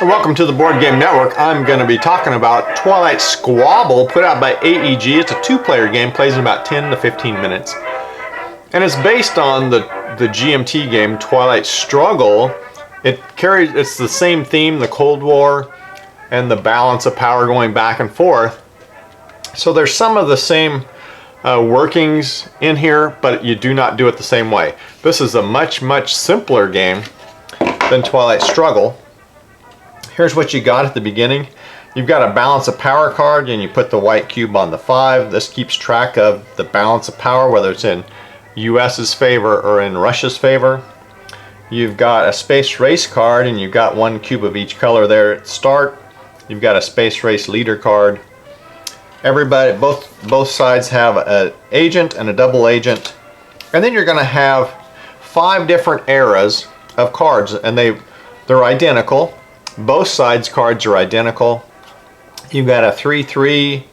Welcome to the Board Game Network. I'm going to be talking about Twilight Squabble, put out by AEG. It's a two-player game, plays in about 10 to 15 minutes. And it's based on the GMT game Twilight Struggle. It's the same theme, the Cold War and the balance of power going back and forth. So there's some of the same workings in here, but you do not do it the same way. This is a much simpler game than Twilight Struggle. Here's what you got at the beginning. You've got a balance of power card, and you put the white cube on the 5. This keeps track of the balance of power, whether it's in US's favor or in Russia's favor. You've got a space race card, and you've got one cube of each color there at the start. You've got a space race leader card. Everybody, both sides have an agent and a double agent, and then you're going to have 5 different eras of cards, and they're identical. Both sides' cards are identical. You've got a 3-3,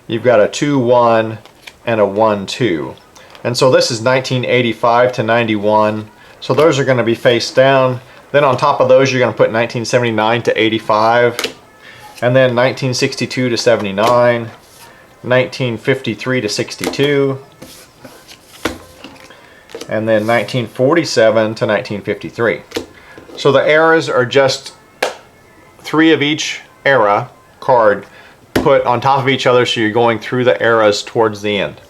you've got a 2-1, and a 1-2. And so this is 1985 to 91. So those are going to be face down. Then on top of those, you're going to put 1979 to 85, and then 1962 to 79, 1953 to 62, and then 1947 to 1953. So the eras are just 3 of each era card put on top of each other, so you're going through the eras towards the end.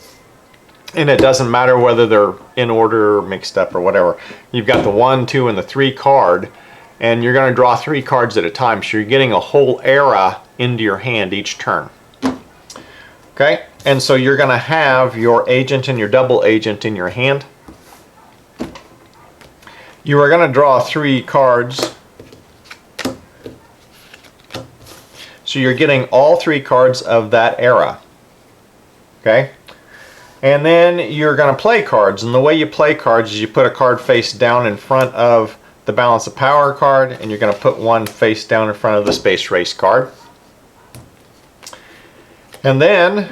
And it doesn't matter whether they're in order or mixed up or whatever. You've got the 1, 2, and the 3 card, and you're going to draw 3 cards at a time, so you're getting a whole era into your hand each turn. Okay, and so you're going to have your agent and your double agent in your hand. You are going to draw 3 cards. So you're getting all 3 cards of that era. Okay? And then you're going to play cards. And the way you play cards is you put a card face down in front of the balance of power card, and you're going to put one face down in front of the space race card. And then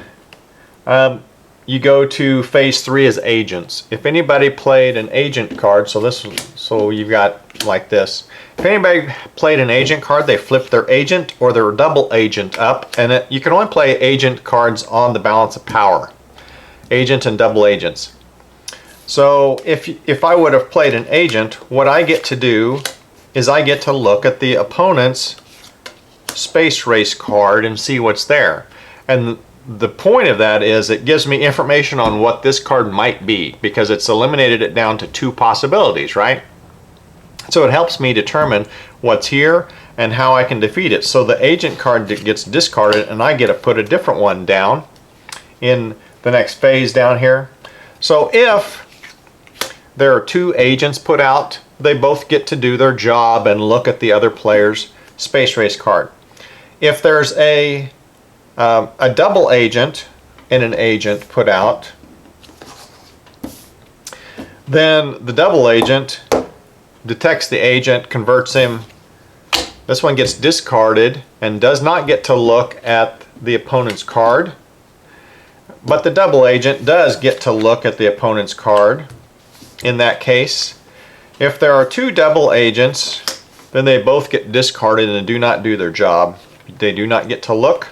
you go to phase 3 as agents. If anybody played an agent card, so you've got like this. If anybody played an agent card, they flip their agent or their double agent up, and you can only play agent cards on the balance of power. Agent and double agents. So if I would have played an agent, what I get to do is I get to look at the opponent's space race card and see what's there. And the point of that is it gives me information on what this card might be, because it's eliminated it down to 2 possibilities, right? So it helps me determine what's here and how I can defeat it. So the agent card gets discarded, and I get to put a different one down in the next phase down here. So if there are 2 agents put out, they both get to do their job and look at the other player's space race card. If there's a double agent and an agent put out, then the double agent detects the agent, converts him. This one gets discarded and does not get to look at the opponent's card, but the double agent does get to look at the opponent's card in that case. If there are 2 double agents, then they both get discarded and do not do their job. They do not get to look.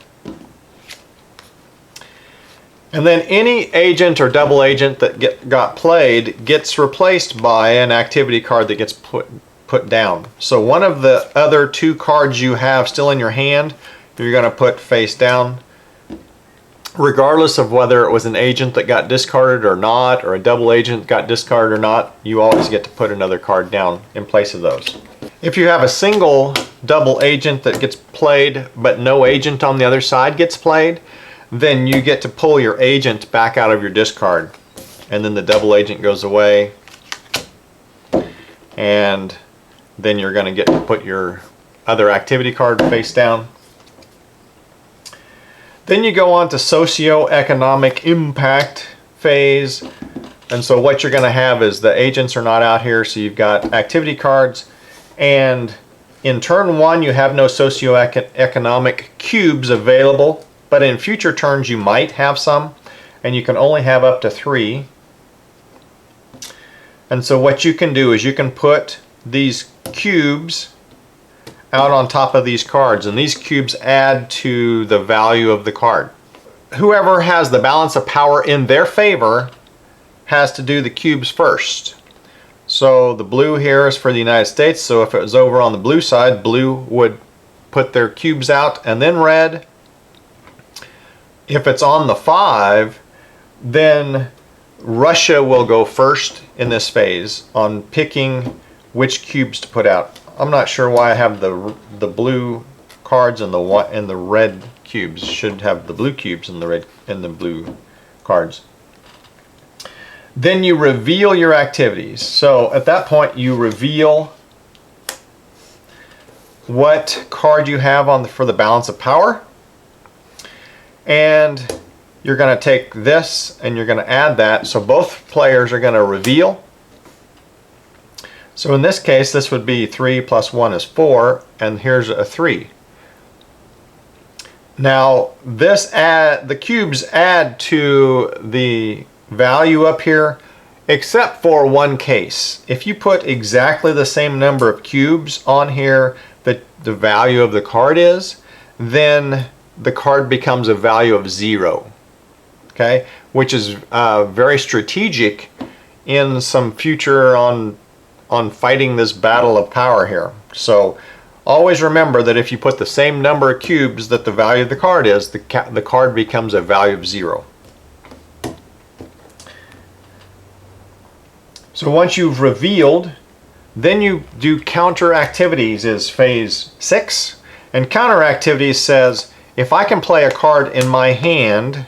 And then any agent or double agent that got played gets replaced by an activity card that gets put down. So one of the other 2 cards you have still in your hand, you're going to put face down. Regardless of whether it was an agent that got discarded or not, or a double agent got discarded or not, you always get to put another card down in place of those. If you have a single double agent that gets played, but no agent on the other side gets played, then you get to pull your agent back out of your discard, and then the double agent goes away, and then you're going to get to put your other activity card face down. Then you go on to socio-economic impact phase, and so what you're going to have is the agents are not out here, so you've got activity cards, and in turn 1 you have no socio-economic cubes available. But in future turns you might have some, and you can only have up to 3. And so what you can do is you can put these cubes out on top of these cards, and these cubes add to the value of the card. Whoever has the balance of power in their favor has to do the cubes first. So the blue here is for the United States, so if it was over on the blue side, blue would put their cubes out, and then red. If it's on the 5, then Russia will go first in this phase on picking which cubes to put out. I'm not sure why I have the blue cards and the red cubes. Should have the blue cubes and the blue cards. Then you reveal your activities. So at that point you reveal what card you have for the balance of power, and you're going to take this and you're going to add that. So both players are going to reveal. So in this case, this would be 3 plus 1 is 4, and here's a 3. Now the cubes add to the value up here, except for one case. If you put exactly the same number of cubes on here that the value of the card is, then the card becomes a value of 0. Okay, which is very strategic in some future on fighting this battle of power here. So always remember that if you put the same number of cubes that the value of the card is, the card becomes a value of 0. So once you've revealed, then you do counter activities is phase 6. And counter activities says, if I can play a card in my hand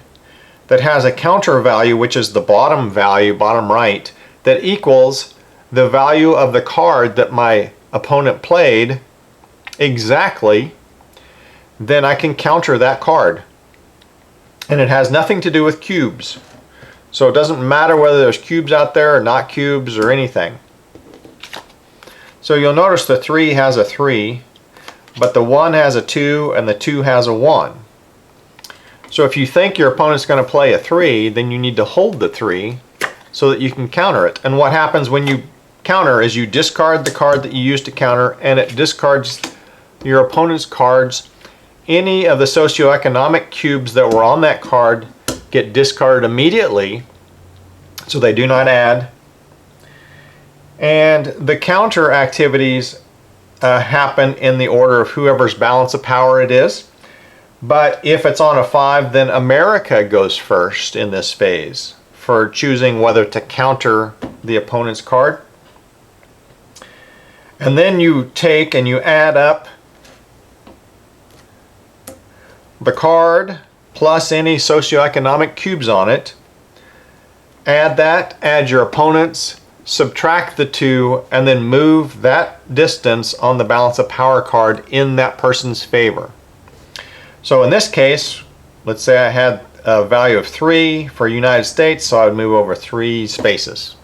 that has a counter value, which is the bottom value, bottom right, that equals the value of the card that my opponent played exactly, then I can counter that card. And it has nothing to do with cubes. So it doesn't matter whether there's cubes out there or not cubes or anything. So you'll notice the 3 has a 3, but the 1 has a 2 and the 2 has a 1. So if you think your opponent's going to play a 3, then you need to hold the 3 so that you can counter it. And what happens when you counter is you discard the card that you used to counter, and it discards your opponent's cards. Any of the socioeconomic cubes that were on that card get discarded immediately, so they do not add. And the counter activities happen in the order of whoever's balance of power it is. But if it's on a 5, then America goes first in this phase for choosing whether to counter the opponent's card. And then you take and you add up the card plus any socioeconomic cubes on it. Add that, add your opponent's, subtract the 2, and then move that distance on the balance of power card in that person's favor. So in this case, let's say I had a value of 3 for United States, so I would move over 3 spaces.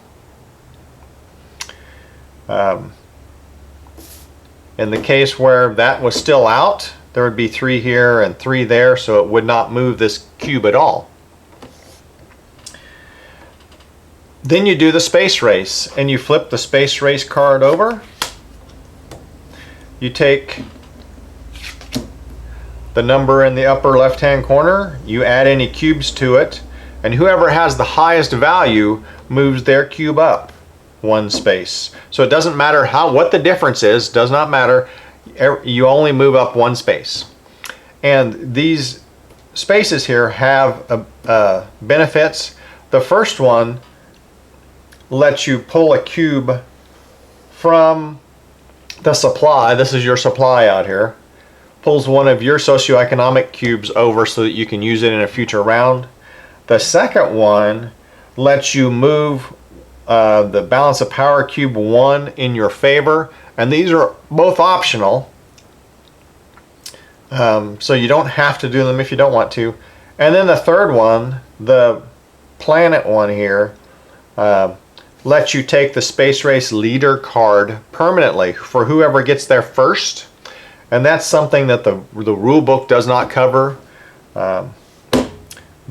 In the case where that was still out, there would be 3 here and 3 there, so it would not move this cube at all. Then you do the space race, and you flip the space race card over. You take the number in the upper left hand corner, you add any cubes to it, and whoever has the highest value moves their cube up 1 space. So it doesn't matter what the difference is, does not matter. You only move up 1 space. And these spaces here have benefits. The first one lets you pull a cube from the supply. This is your supply out here. Pulls one of your socioeconomic cubes over so that you can use it in a future round. The second one lets you move the balance of power cube 1 in your favor, and these are both optional, so you don't have to do them if you don't want to. And then the third one, the planet one here, lets you take the space race leader card permanently for whoever gets there first, and that's something that the rule book does not cover.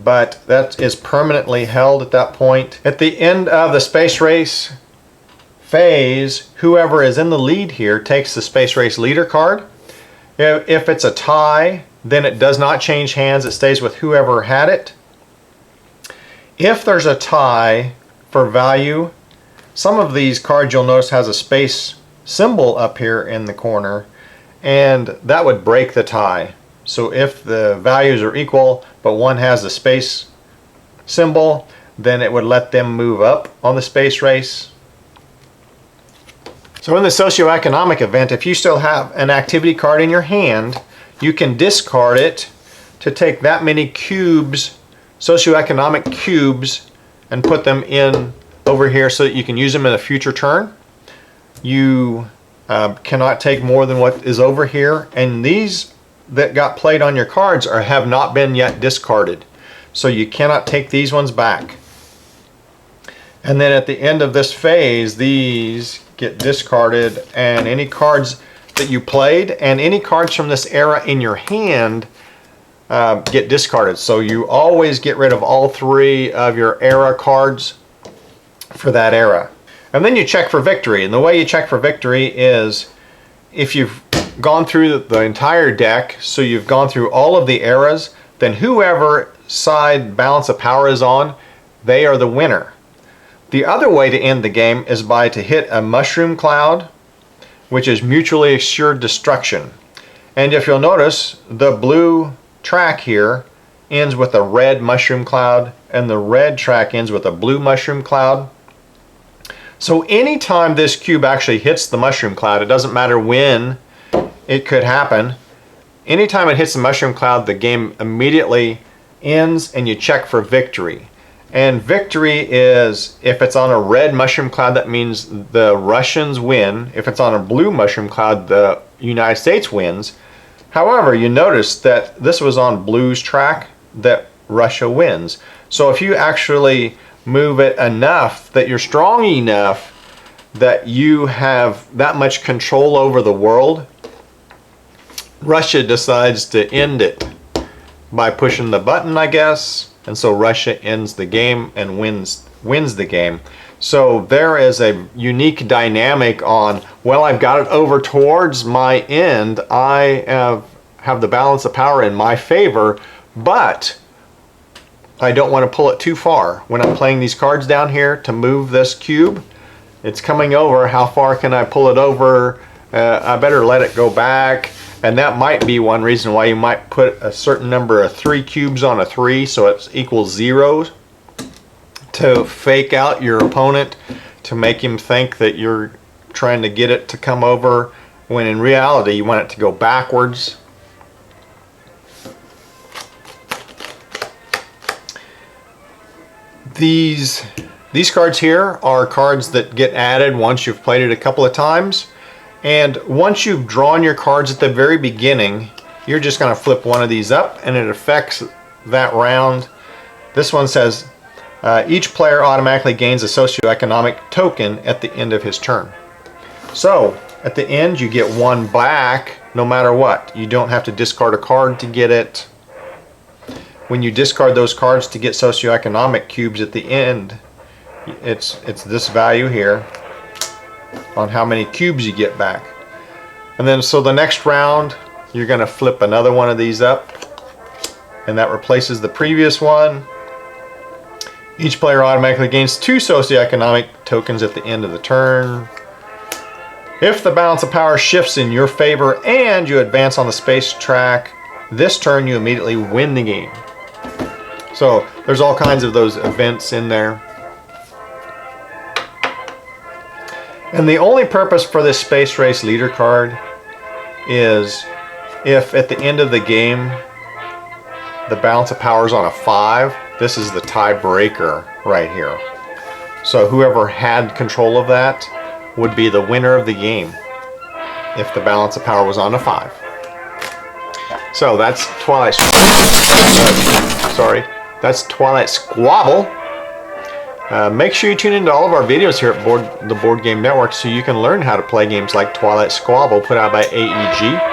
But that is permanently held at that point. At the end of the space race phase, whoever is in the lead here takes the space race leader card, If it's a tie, then it does not change hands. It stays with whoever had it. If there's a tie for value, some of these cards you'll notice has a space symbol up here in the corner, and that would break the tie. So if the values are equal, but one has the space symbol, then it would let them move up on the space race. So in the socioeconomic event, if you still have an activity card in your hand, you can discard it to take that many cubes, socioeconomic cubes, and put them in over here so that you can use them in a future turn. You cannot take more than what is over here, and these that got played on your cards have not been yet discarded. So you cannot take these ones back. And then at the end of this phase, these get discarded, and any cards that you played and any cards from this era in your hand get discarded. So you always get rid of all 3 of your era cards for that era. And then you check for victory. And the way you check for victory is if you've gone through the entire deck, so you've gone through all of the eras, then whoever side balance of power is on, they are the winner. The other way to end the game is to hit a mushroom cloud, which is mutually assured destruction. And if you'll notice, the blue track here ends with a red mushroom cloud, and the red track ends with a blue mushroom cloud. So anytime this cube actually hits the mushroom cloud, it doesn't matter when it could happen, anytime it hits the mushroom cloud, the game immediately ends and you check for victory. And victory is, if it's on a red mushroom cloud, that means the Russians win. If it's on a blue mushroom cloud, the United States wins. However, you notice that this was on blue's track, that Russia wins. So if you actually move it enough that you're strong enough that you have that much control over the world, Russia decides to end it by pushing the button, I guess. And so Russia ends the game and wins the game. So there is a unique dynamic on, well, I've got it over towards my end. I have the balance of power in my favor, but I don't want to pull it too far. When I'm playing these cards down here to move this cube, it's coming over. How far can I pull it over? I better let it go back. And that might be one reason why you might put a certain number of 3 cubes on a 3, so it equals 0, to fake out your opponent, to make him think that you're trying to get it to come over, when in reality you want it to go backwards. These cards here are cards that get added once you've played it a couple of times. And once you've drawn your cards at the very beginning, you're just going to flip one of these up and it affects that round. This one says, each player automatically gains a socioeconomic token at the end of his turn. So, at the end you get 1 back no matter what. You don't have to discard a card to get it. When you discard those cards to get socioeconomic cubes at the end, it's this value here on how many cubes you get back. And then so the next round you're going to flip another one of these up, and that replaces the previous one. Each player automatically gains 2 socioeconomic tokens at the end of the turn. If the balance of power shifts in your favor and you advance on the space track, this turn you immediately win the game. So there's all kinds of those events in there. And the only purpose for this Space Race Leader card is if at the end of the game the balance of power is on a 5, this is the tiebreaker right here. So whoever had control of that would be the winner of the game if the balance of power was on a 5. So that's Twilight that's Twilight Squabble. Make sure you tune into all of our videos here at the Board Game Network so you can learn how to play games like Twilight Squabble, put out by AEG.